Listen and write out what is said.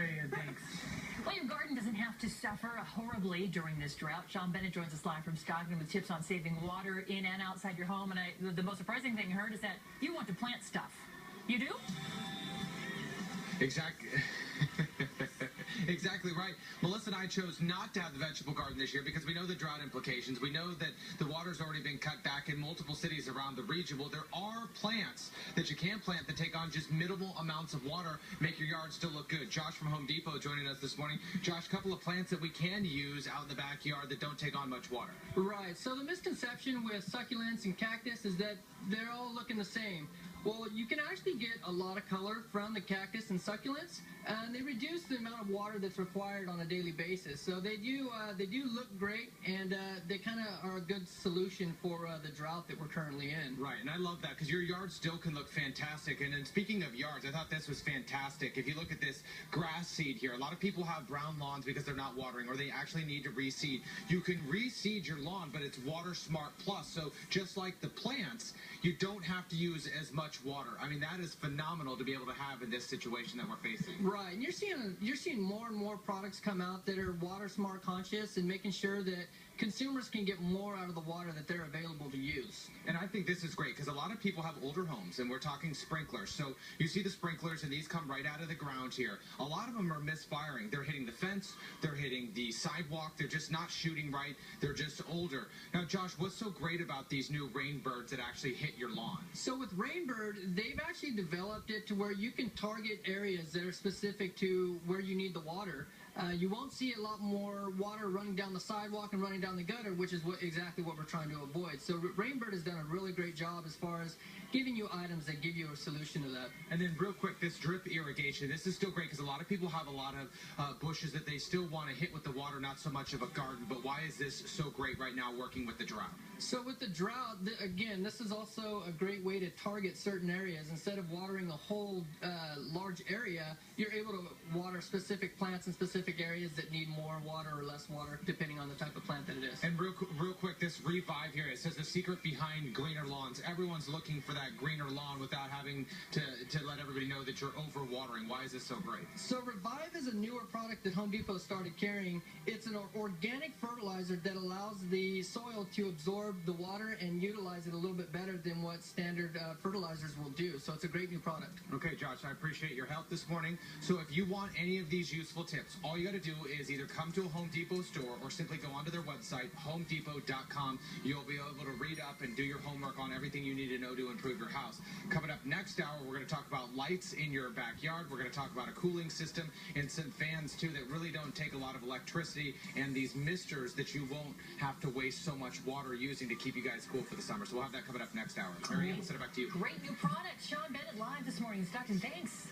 Hey, thanks. Well, your garden doesn't have to suffer horribly during this drought. Sean Bennett joins us live from Stockton with tips on saving water in and outside your home. And the most surprising thing I heard is that you want to plant stuff. You do? Exactly. Exactly right. Melissa and I chose not to have the vegetable garden this year because we know the drought implications. We know that the water's already been cut back in multiple cities around the region. Well, there are plants that you can plant that take on just minimal amounts of water, make your yard still look good. Josh from Home Depot joining us this morning. Josh, a couple of plants that we can use out in the backyard that don't take on much water. Right. So the misconception with succulents and cactus is that they're all looking the same. Well, you can actually get a lot of color from the cactus and succulents, and they reduce the amount of water that's required on a daily basis. So they do look great, and they kind of are a good solution for the drought that we're currently in. Right, and I love that because your yard still can look fantastic. And then speaking of yards, I thought this was fantastic. If you look at this grass seed here, a lot of people have brown lawns because they're not watering, or they actually need to reseed. You can reseed your lawn, but it's Water Smart Plus. So just like the plants, you don't have to use as much water. I mean, that is phenomenal to be able to have in this situation that we're facing. Right, and you're seeing more and more products come out that are water smart conscious and making sure that consumers can get more out of the water that they're available to use. And I think this is great because a lot of people have older homes, and we're talking sprinklers. So you see the sprinklers, and these come right out of the ground here. A lot of them are misfiring. They're hitting the fence, they're hitting the sidewalk, they're just not shooting right, they're just older. Now, Josh, what's so great about these new Rainbirds that actually hit your lawn? So with Rainbird, they've actually developed it to where you can target areas that are specific to where you need the water. You won't see a lot more water running down the sidewalk and running down the gutter, which is exactly what we're trying to avoid. So Rainbird has done a really great job as far as giving you items that give you a solution to that. And then real quick, this drip irrigation, this is still great because a lot of people have a lot of bushes that they still want to hit with the water, not so much of a garden. But why is this so great right now working with the drought? So with the drought, again, this is also a great way to target certain areas. Instead of watering a whole large area, you're able to water specific plants in specific areas that need more water or less water, depending on the type of plant that it is. And real quick, this Revive here, it says the secret behind greener lawns. Everyone's looking for that greener lawn without having to let everybody know that you're over-watering. Why is this so great? So Revive is a newer product that Home Depot started carrying. It's an organic fertilizer that allows the soil to absorb the water and utilize it a little bit better than what standard fertilizers will do. So it's a great new product. Okay, Josh, I appreciate your help this morning. So if you want any of these useful tips, all you got to do is either come to a Home Depot store or simply go onto their website, homedepot.com. You'll be able to read up and do your homework on everything you need to know to improve your house. Coming up next hour, we're going to talk about lights in your backyard. We're going to talk about a cooling system and some fans, too, that really don't take a lot of electricity, and these misters that you won't have to waste so much water using to keep you guys cool for the summer. So we'll have that coming up next hour. Mary, we'll send it back to you. Great new product. Sean Bennett live this morning in Stockton. Thanks.